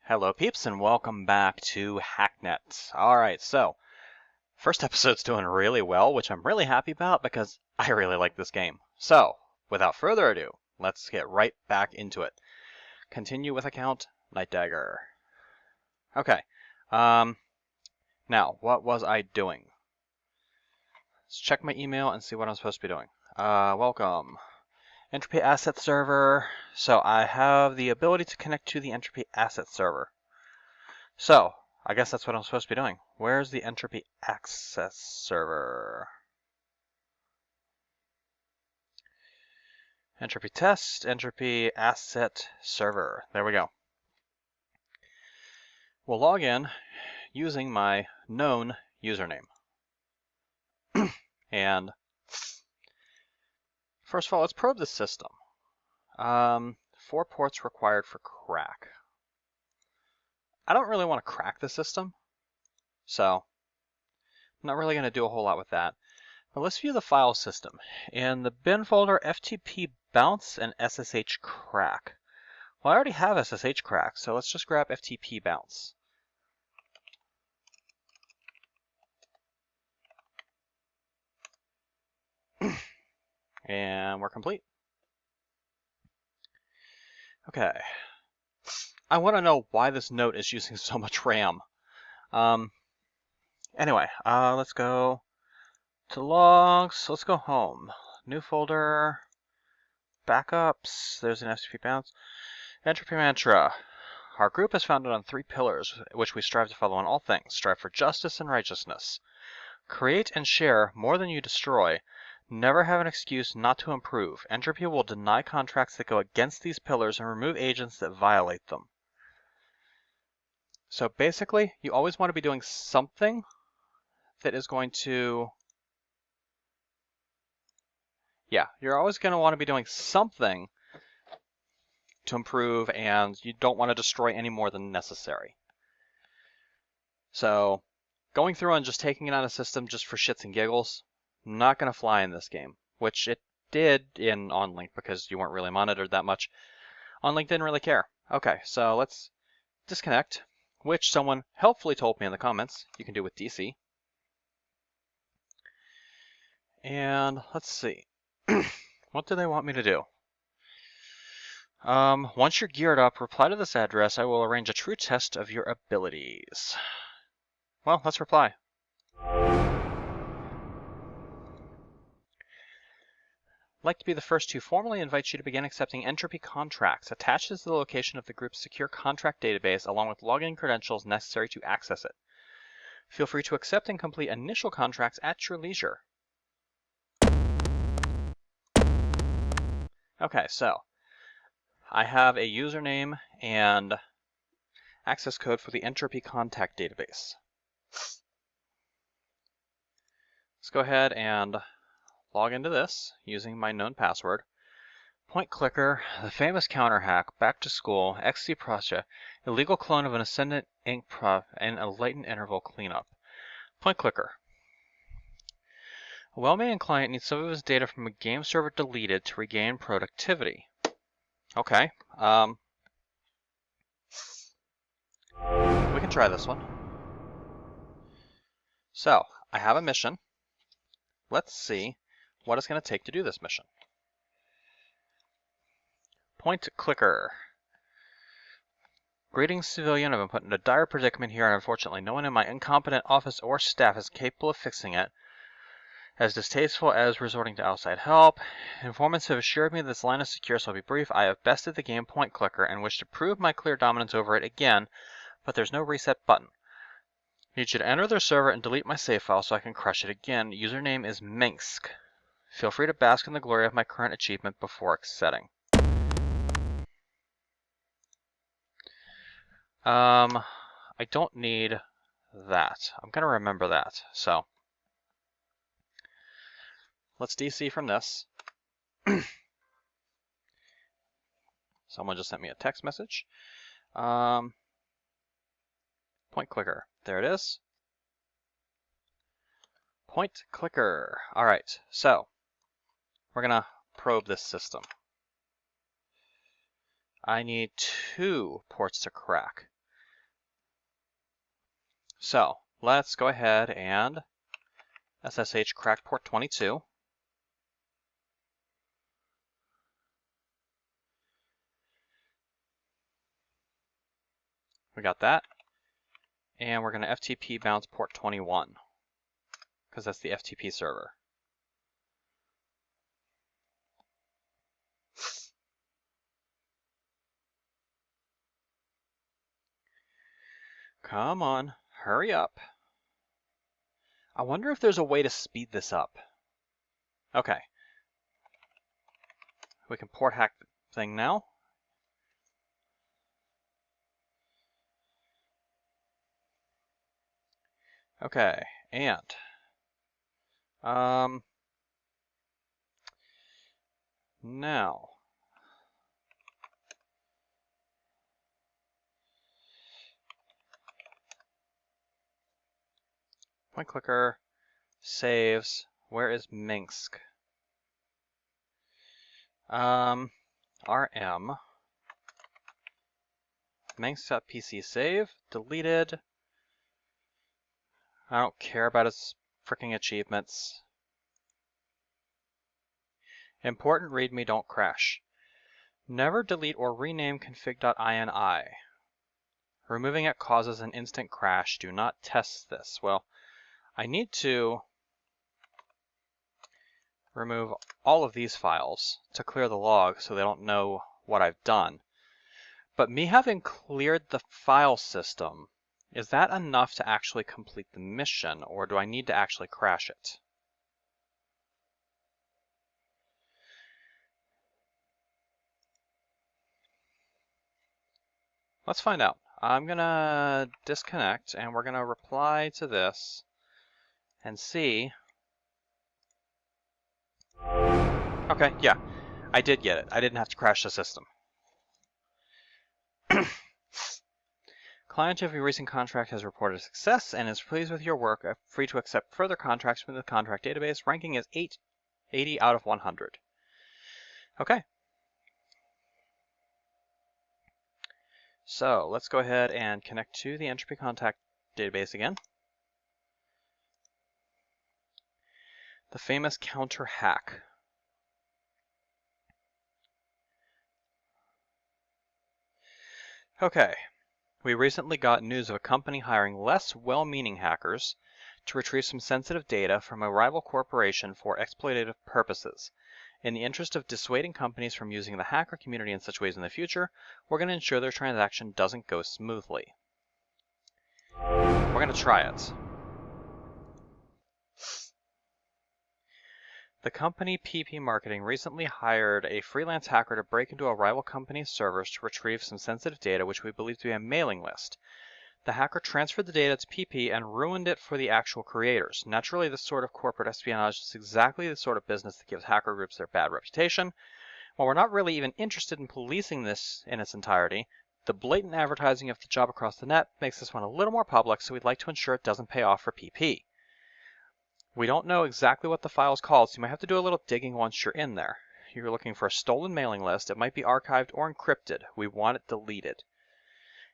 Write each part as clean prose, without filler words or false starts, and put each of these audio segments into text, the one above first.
Hello peeps and welcome back to Hacknet. Alright, so first episode's doing really well, which I'm really happy about because I really like this game. So, without further ado, let's get right back into it. Continue with account Night Dagger. Okay, now what was I doing? Let's check my email and see what I'm supposed to be doing. Welcome. Entropy Asset Server. So I have the ability to connect to the Entropy Asset Server. So, I guess that's what I'm supposed to be doing. Where's the Entropy Access Server? Entropy Test, Entropy Asset Server. There we go. We'll log in using my known username. And first of all, let's probe the system. 4 ports required for crack. I don't really want to crack the system, so I'm not really going to do a whole lot with that. But let's view the file system. In the bin folder, FTP bounce and SSH crack. Well, I already have SSH crack, so let's just grab FTP bounce. And we're complete. Okay. I want to know why this note is using so much RAM. Anyway, let's go to logs. Let's go home. New folder. Backups. There's an FTP bounce. Entropy mantra. Our group is founded on 3 pillars, which we strive to follow in all things. Strive for justice and righteousness. Create and share more than you destroy. Never have an excuse not to improve. Entropy will deny contracts that go against these pillars and remove agents that violate them. So basically, you always want to be doing something that is going to... Yeah, you're always going to want to be doing something to improve, and you don't want to destroy any more than necessary. So, going through and just taking it out of the system just for shits and giggles, not going to fly in this game, which it did in OnLink because you weren't really monitored that much. OnLink didn't really care. Okay, so let's disconnect, which someone helpfully told me in the comments you can do with DC. And let's see. What do they want me to do? Once you're geared up, reply to this address. I will arrange a true test of your abilities. Well, let's reply. Like to be the first to formally invite you to begin accepting Entropy contracts. Attached is the location of the group's secure contract database along with login credentials necessary to access it. Feel free to accept and complete initial contracts at your leisure. Okay, so I have a username and access code for the Entropy contact database. Let's go ahead and log into this using my known password. Point clicker, the famous counter hack, back to school, XC Prussia, illegal clone of an Ascendant Inc. Prof, and a latent interval cleanup. Point clicker. A well-meaning client needs some of his data from a game server deleted to regain productivity. Okay, we can try this one. So, I have a mission. Let's see what it's going to take to do this mission. Point clicker. Greetings, civilian. I've been put in a dire predicament here, and unfortunately no one in my incompetent office or staff is capable of fixing it. As distasteful as resorting to outside help. Informants have assured me this line is secure, so I'll be brief. I have bested the game point clicker and wish to prove my clear dominance over it again, but there's no reset button. Need you to enter their server and delete my save file so I can crush it again. Username is Minsk. Feel free to bask in the glory of my current achievement before accepting. I don't need that. I'm going to remember that. So, let's DC from this. Someone just sent me a text message. Point clicker. There it is. Point clicker. All right, so we're going to probe this system. I need 2 ports to crack. So let's go ahead and SSH crack port 22. We got that. And we're going to FTP bounce port 21, because that's the FTP server. Come on, hurry up. I wonder if there's a way to speed this up. Okay. We can port hack the thing now. Okay, and now point clicker saves. Where is Minsk? RM Minsk.pc save deleted. I don't care about his freaking achievements. Important readme, don't crash. Never delete or rename config.ini. Removing it causes an instant crash. Do not test this. Well, I need to remove all of these files to clear the log so they don't know what I've done. But me having cleared the file system, is that enough to actually complete the mission, or do I need to actually crash it? Let's find out. I'm gonna disconnect and we're gonna reply to this and see. Okay, yeah, I did get it. I didn't have to crash the system. Client of your recent contract has reported success and is pleased with your work. Free to accept further contracts from the contract database. Ranking is 80 out of 100. Okay. So let's go ahead and connect to the Entropy contact database again. The famous counter hack. Okay. We recently got news of a company hiring less well-meaning hackers to retrieve some sensitive data from a rival corporation for exploitative purposes. In the interest of dissuading companies from using the hacker community in such ways in the future, we're going to ensure their transaction doesn't go smoothly. We're going to try it. The company PP Marketing recently hired a freelance hacker to break into a rival company's servers to retrieve some sensitive data which we believe to be a mailing list. The hacker transferred the data to PP and ruined it for the actual creators. Naturally, this sort of corporate espionage is exactly the sort of business that gives hacker groups their bad reputation. While we're not really even interested in policing this in its entirety, the blatant advertising of the job across the net makes this one a little more public, so we'd like to ensure it doesn't pay off for PP. We don't know exactly what the file is called, so you might have to do a little digging once you're in there. You're looking for a stolen mailing list. It might be archived or encrypted. We want it deleted.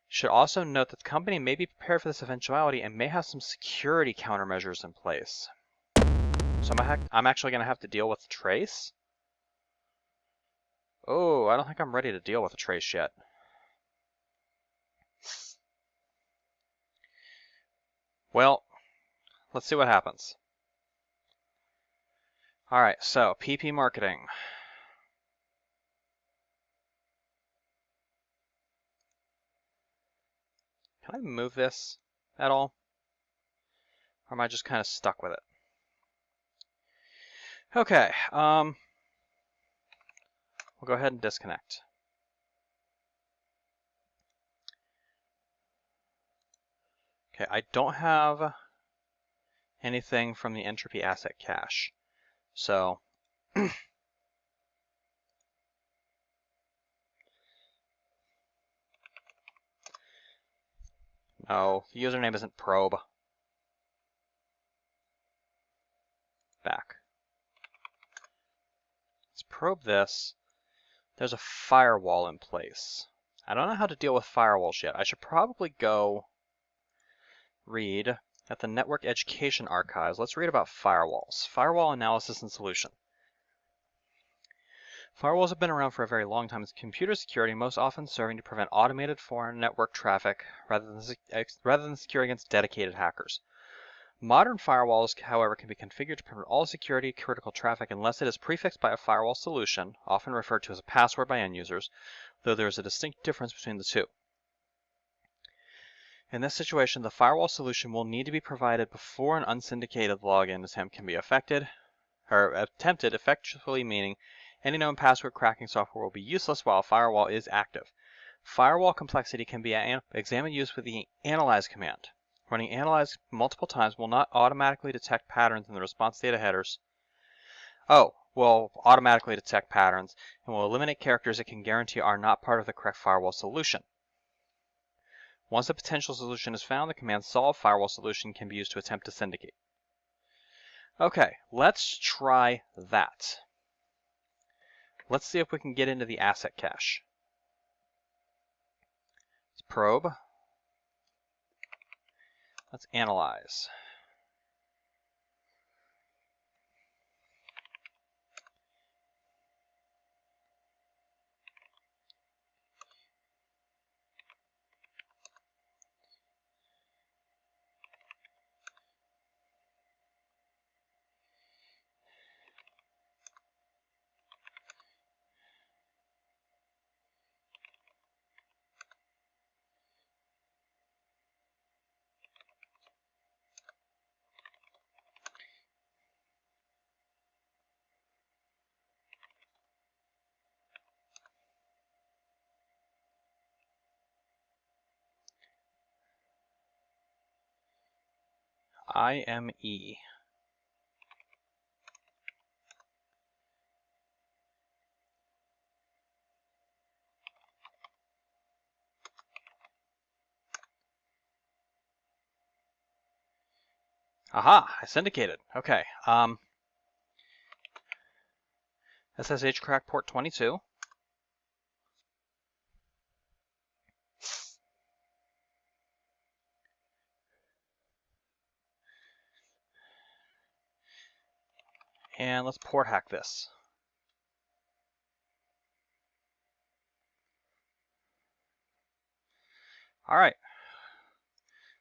Should also note that the company may be prepared for this eventuality and may have some security countermeasures in place. So I'm actually going to have to deal with the trace? Oh, I don't think I'm ready to deal with the trace yet. Well, let's see what happens. Alright, so PP Marketing. Can I move this at all? Or am I just kind of stuck with it? Okay, we'll go ahead and disconnect. Okay, I don't have anything from the Entropy asset cache. So, no, the username isn't probe. Back. Let's probe this. There's a firewall in place. I don't know how to deal with firewalls yet. I should probably go read at the Network Education Archives. Let's read about firewalls. Firewall analysis and solution. Firewalls have been around for a very long time as computer security, most often serving to prevent automated foreign network traffic rather than secure against dedicated hackers. Modern firewalls, however, can be configured to prevent all security critical traffic unless it is prefixed by a firewall solution, often referred to as a password by end users, though there is a distinct difference between the two. In this situation, the firewall solution will need to be provided before an unsyndicated login attempt can be attempted, effectively meaning any known password cracking software will be useless while a firewall is active. Firewall complexity can be examined used with the analyze command. Running analyze multiple times will not automatically detect patterns in the response data headers. Will automatically detect patterns and will eliminate characters it can guarantee are not part of the correct firewall solution. Once a potential solution is found, the command solve firewall solution can be used to attempt to syndicate. Okay, let's try that. Let's see if we can get into the asset cache. Let's probe. Let's analyze. IME. Aha, I syndicated. Okay. SSH crack port 22. And let's port hack this. All right.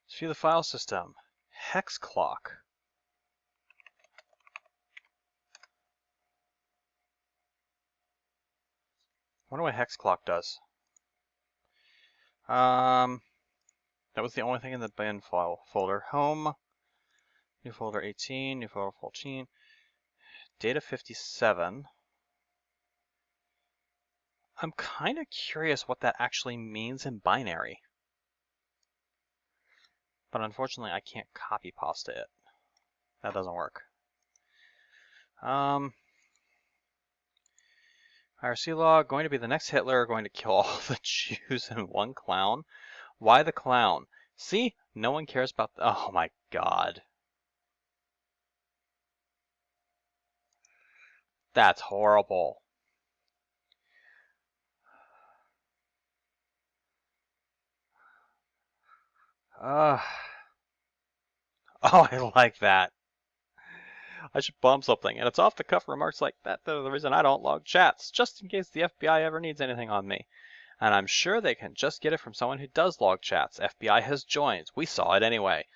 Let's view the file system. Hex clock. I wonder what hex clock does. That was the only thing in the bin file folder. Home, new folder 18, new folder 14, data 57. I'm kind of curious what that actually means in binary. But unfortunately, I can't copy pasta it. That doesn't work. IRC log, going to be the next Hitler, going to kill all the Jews in one clown. Why the clown? See? No one cares about oh my god. That's horrible. Oh, I like that. I should bomb something, and it's off-the-cuff remarks like that that are the reason I don't log chats, just in case the FBI ever needs anything on me. And I'm sure they can just get it from someone who does log chats. FBI has joined. We saw it anyway.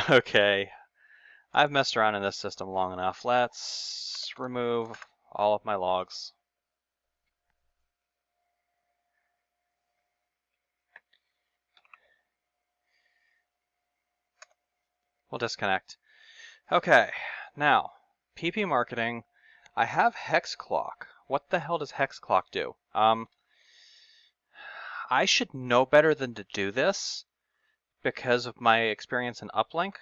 Okay. I've messed around in this system long enough. Let's remove all of my logs. We'll disconnect. Okay, now, PP marketing. I have hex clock. What the hell does hex clock do? I should know better than to do this because of my experience in uplink.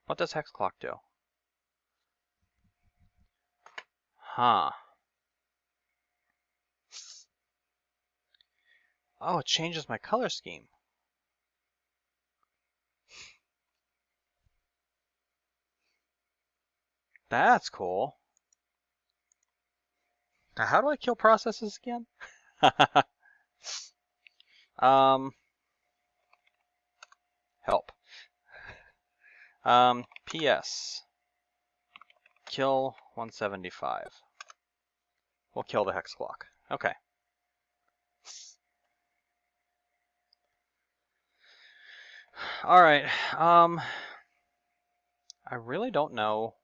What does hex clock do? Huh. Oh, it changes my color scheme. That's cool. Now, how do I kill processes again? Help. P.S. Kill 175. We'll kill the hex clock. Okay. Alright, I really don't know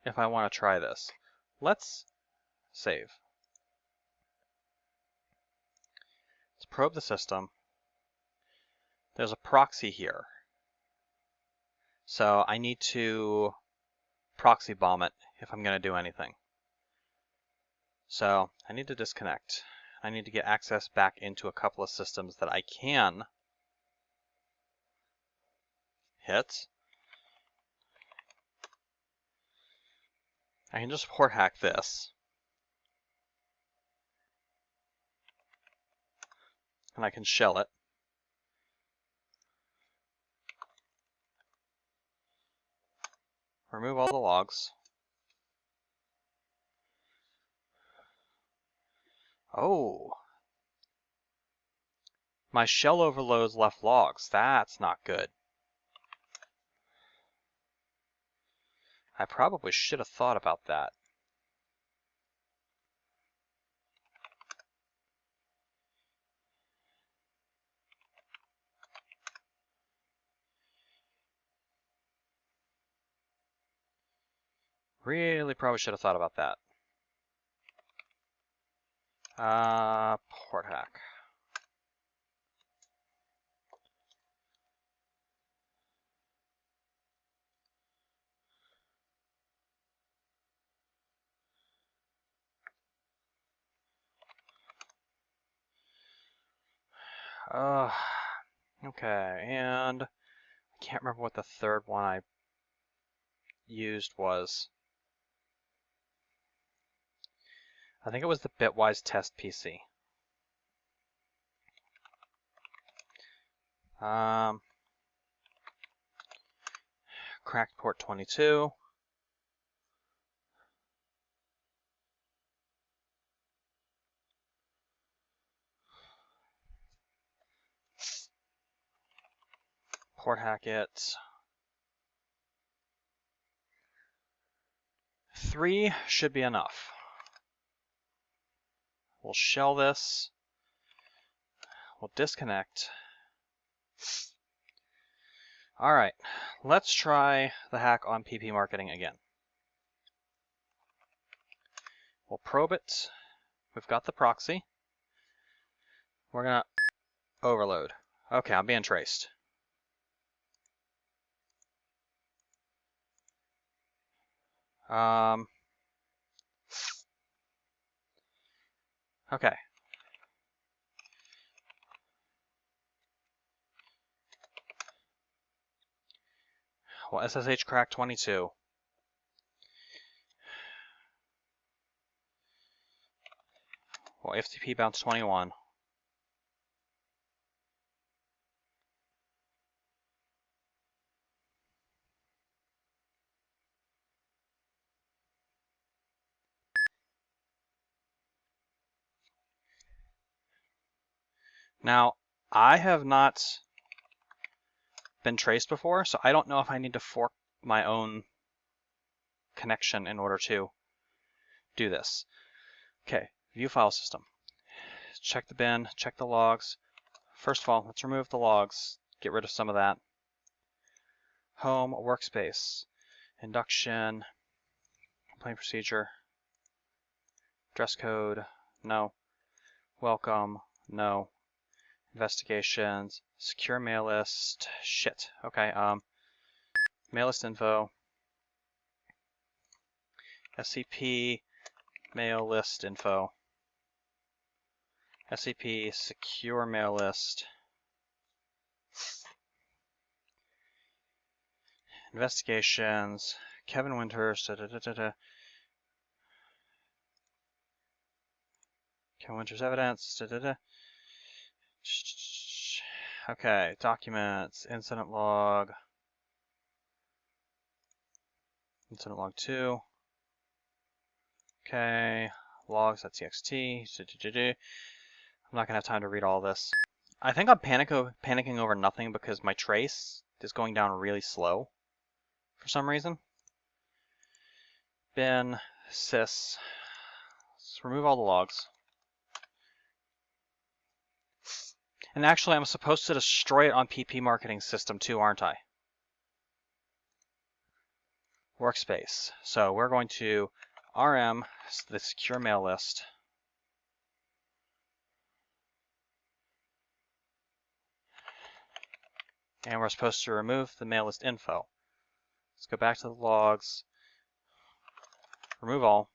if I want to try this. Let's save. Let's probe the system. There's a proxy here. So I need to proxy bomb it if I'm going to do anything. So I need to disconnect. I need to get access back into a couple of systems that I can hit. I can just port hack this. And I can shell it. Remove all the logs. Oh. My shell overloads left logs. That's not good. I probably should have thought about that. Really probably should have thought about that. Port hack. Okay, and I can't remember what the third one I used was. I think it was the bitwise test PC. Cracked port 22. Port hack it. 3 should be enough. We'll shell this. We'll disconnect. Alright, let's try the hack on PP marketing again. We'll probe it. We've got the proxy. We're gonna overload. Okay, I'm being traced. Okay. Well, SSH crack 22. Well, FTP bounce 21. Now, I have not been traced before, so I don't know if I need to fork my own connection in order to do this. Okay, view file system. Check the bin, check the logs. First of all, let's remove the logs, get rid of some of that. Home, workspace, induction, complaint procedure, dress code, no. Welcome, no. Investigations, secure mail list, shit. Okay, mail list info, SCP, mail list info, SCP, secure mail list, investigations, Kevin Winters, Kevin Winters evidence, Okay, documents, incident log 2. Okay, logs.txt. I'm not gonna have time to read all this. I think I'm panicking over nothing because my trace is going down really slow for some reason. Bin, sys. Let's remove all the logs. And actually, I'm supposed to destroy it on PP marketing system too, aren't I? Workspace. So we're going to RM the secure mail list. And we're supposed to remove the mail list info. Let's go back to the logs. Remove all.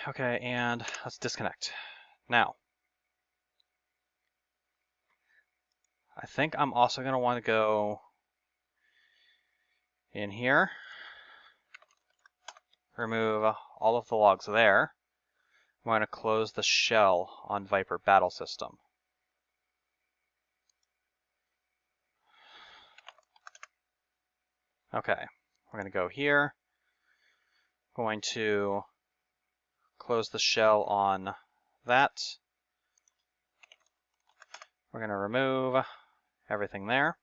Okay, and let's disconnect. Now, I think I'm also going to want to go in here, remove all of the logs there. I'm going to close the shell on Viper Battle System. Okay, we're going to go here. Going to close the shell on that. We're going to remove everything there.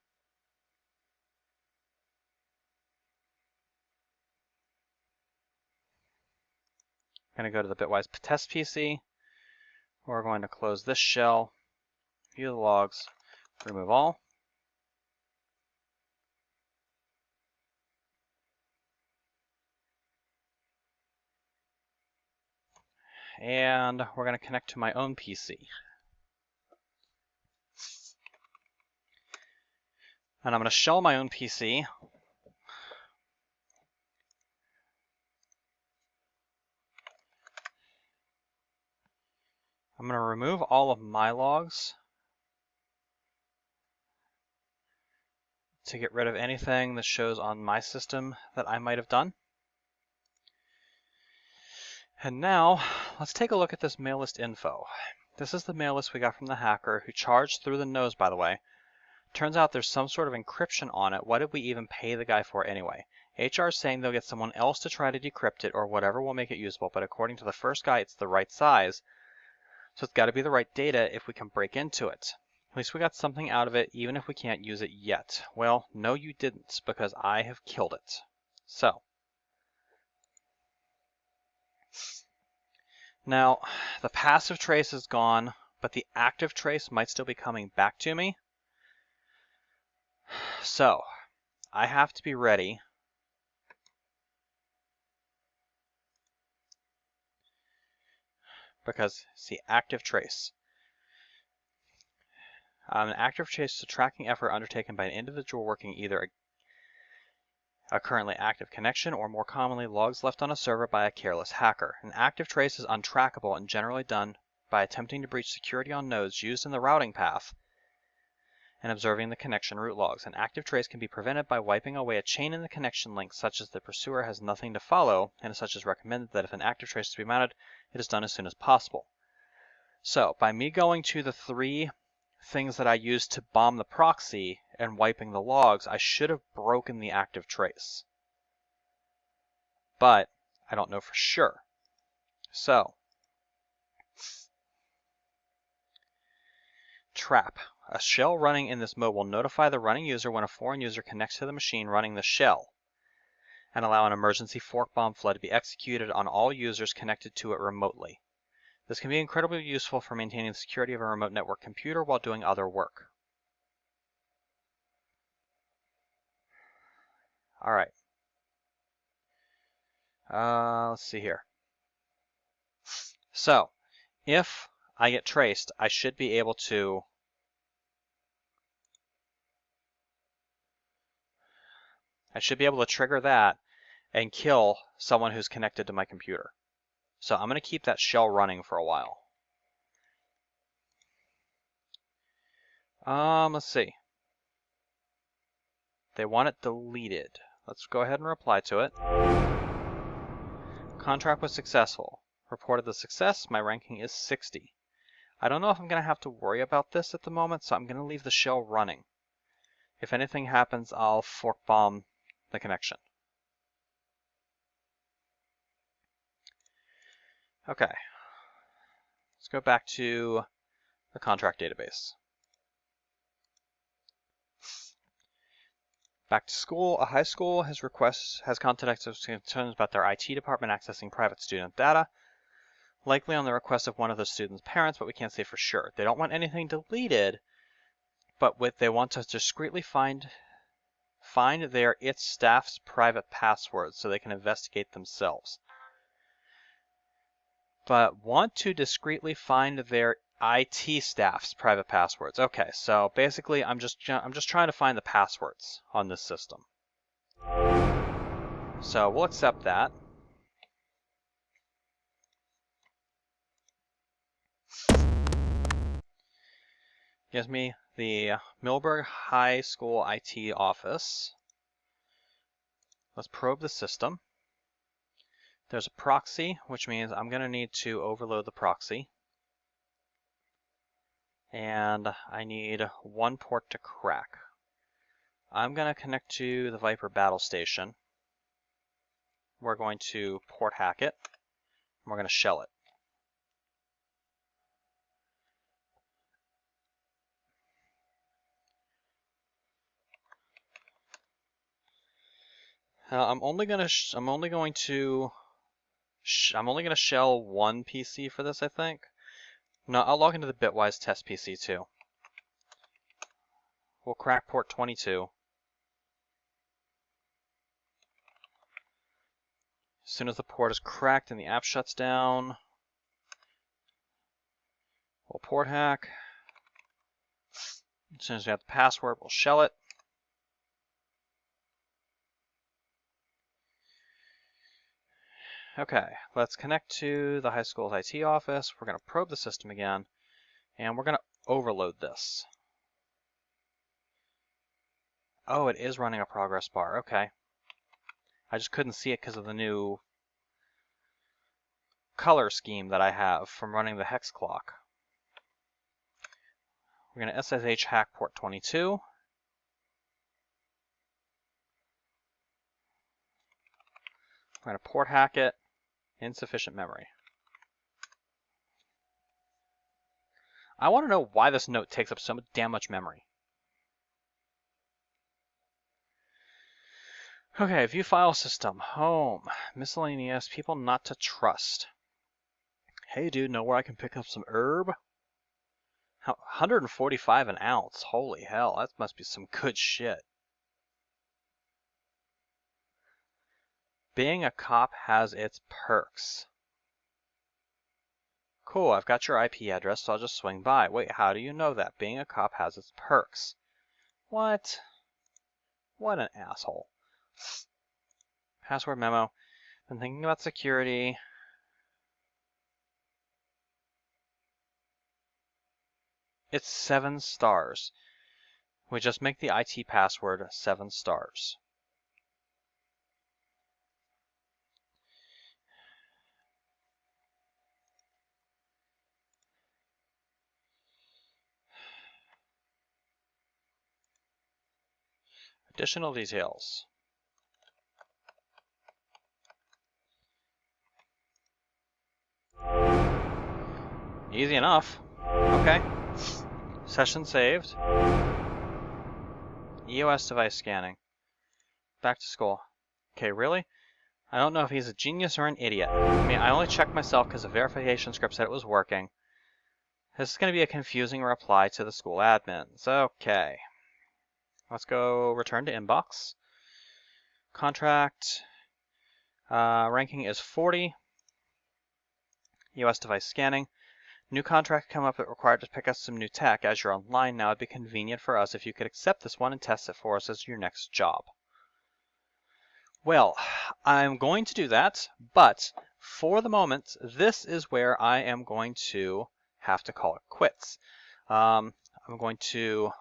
I'm going to go to the bitwise test PC. We're going to close this shell, view the logs, remove all. And we're going to connect to my own PC. And I'm going to shell my own PC. I'm going to remove all of my logs to get rid of anything that shows on my system that I might have done. And now, let's take a look at this mail list info. This is the mail list we got from the hacker who charged through the nose, by the way. Turns out there's some sort of encryption on it. What did we even pay the guy for anyway? HR is saying they'll get someone else to try to decrypt it or whatever will make it usable, but according to the first guy, it's the right size. So it's got to be the right data if we can break into it. At least we got something out of it, even if we can't use it yet. Well, no you didn't, because I have killed it. So, now, the passive trace is gone, but the active trace might still be coming back to me. So, I have to be ready because, see, active trace. An active trace is a tracking effort undertaken by an individual working either a currently active connection or more commonly logs left on a server by a careless hacker. An active trace is untrackable and generally done by attempting to breach security on nodes used in the routing path and observing the connection root logs. An active trace can be prevented by wiping away a chain in the connection link such as the pursuer has nothing to follow, and as such is recommended that if an active trace is to be mounted, it is done as soon as possible. So, by me going to the 3 things that I used to bomb the proxy and wiping the logs, I should have broken the active trace. But I don't know for sure. So, trap. A shell running in this mode will notify the running user when a foreign user connects to the machine running the shell and allow an emergency fork bomb flood to be executed on all users connected to it remotely. This can be incredibly useful for maintaining the security of a remote network computer while doing other work. All right. Let's see here. So, if I get traced, I should be able to trigger that and kill someone who's connected to my computer. So I'm going to keep that shell running for a while. Let's see. They want it deleted. Let's go ahead and reply to it. Contract was successful. Reported the success. My ranking is 60. I don't know if I'm going to have to worry about this at the moment, so I'm going to leave the shell running. If anything happens, I'll fork bomb the connection. Okay. Let's go back to the contract database. Back to school. A high school has contacted us concerns about their IT department accessing private student data, likely on the request of one of the student's parents, but we can't say for sure. They don't want anything deleted, but they want to discreetly find its staff's private passwords so they can investigate themselves. But want to discreetly find their IT staff's private passwords. Okay, so basically I'm just trying to find the passwords on this system. So we'll accept that. Gives me the Millburg High School IT office. Let's probe the system. There's a proxy, which means I'm going to need to overload the proxy. And I need one port to crack. I'm going to connect to the Viper battle station. We're going to port hack it. We're going to shell it. I'm only going to shell one PC for this, I think. No, I'll log into the bitwise test PC too. We'll crack port 22. As soon as the port is cracked and the app shuts down, we'll port hack. As soon as we have the password, we'll shell it. Okay, let's connect to the high school's IT office. We're going to probe the system again, and we're going to overload this. Oh, it is running a progress bar. Okay. I just couldn't see it because of the new color scheme that I have from running the hex clock. We're going to SSH hack port 22. We're going to port hack it. Insufficient memory. I want to know why this note takes up so damn much memory. Okay, view file system, home, miscellaneous, people not to trust. Hey dude, know where I can pick up some herb? 145 an ounce, holy hell, that must be some good shit. Being a cop has its perks. Cool, I've got your IP address, so I'll just swing by. Wait, how do you know that? Being a cop has its perks. What? What an asshole. Password memo. Been thinking about security. It's 7 stars. We just make the IT password 7 stars. Additional details. Easy enough. Okay. Session saved. EOS device scanning. Back to school. Okay, really? I don't know if he's a genius or an idiot. I mean, I only checked myself because the verification script said it was working. This is going to be a confusing reply to the school admins. Okay. Let's go return to inbox. Contract. Ranking is 40. EOS device scanning. New contract come up that required to pick up some new tech. As you're online now, it'd be convenient for us if you could accept this one and test it for us as your next job. Well, I'm going to do that, but for the moment, this is where I am going to have to call it quits. I'm going to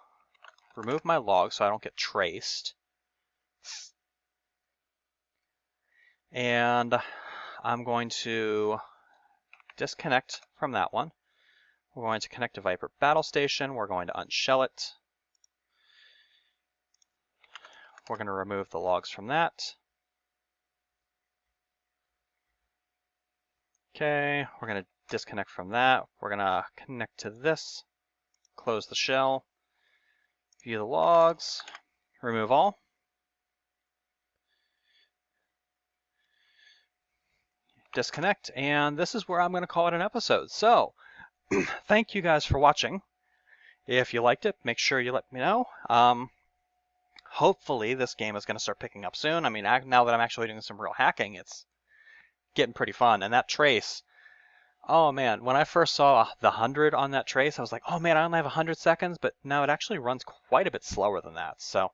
remove my log so I don't get traced. And I'm going to disconnect from that one. We're going to connect to Viper Battle Station. We're going to unshell it. We're going to remove the logs from that. Okay, we're going to disconnect from that. We're going to connect to this, close the shell, view the logs, remove all. Disconnect, and this is where I'm going to call it an episode. So, thank you guys for watching. If you liked it, make sure you let me know. Hopefully, this game is going to start picking up soon. I mean, now that I'm actually doing some real hacking, it's getting pretty fun. And that trace, oh man, when I first saw the 100 on that trace, I was like, oh man, I only have 100 seconds, but now it actually runs quite a bit slower than that. So,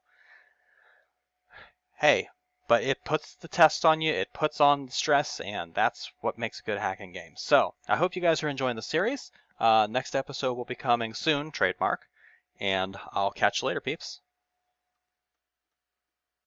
hey, but it puts the test on you, it puts on stress, and that's what makes a good hacking game. So, I hope you guys are enjoying the series. Next episode will be coming soon, trademark, and I'll catch you later, peeps.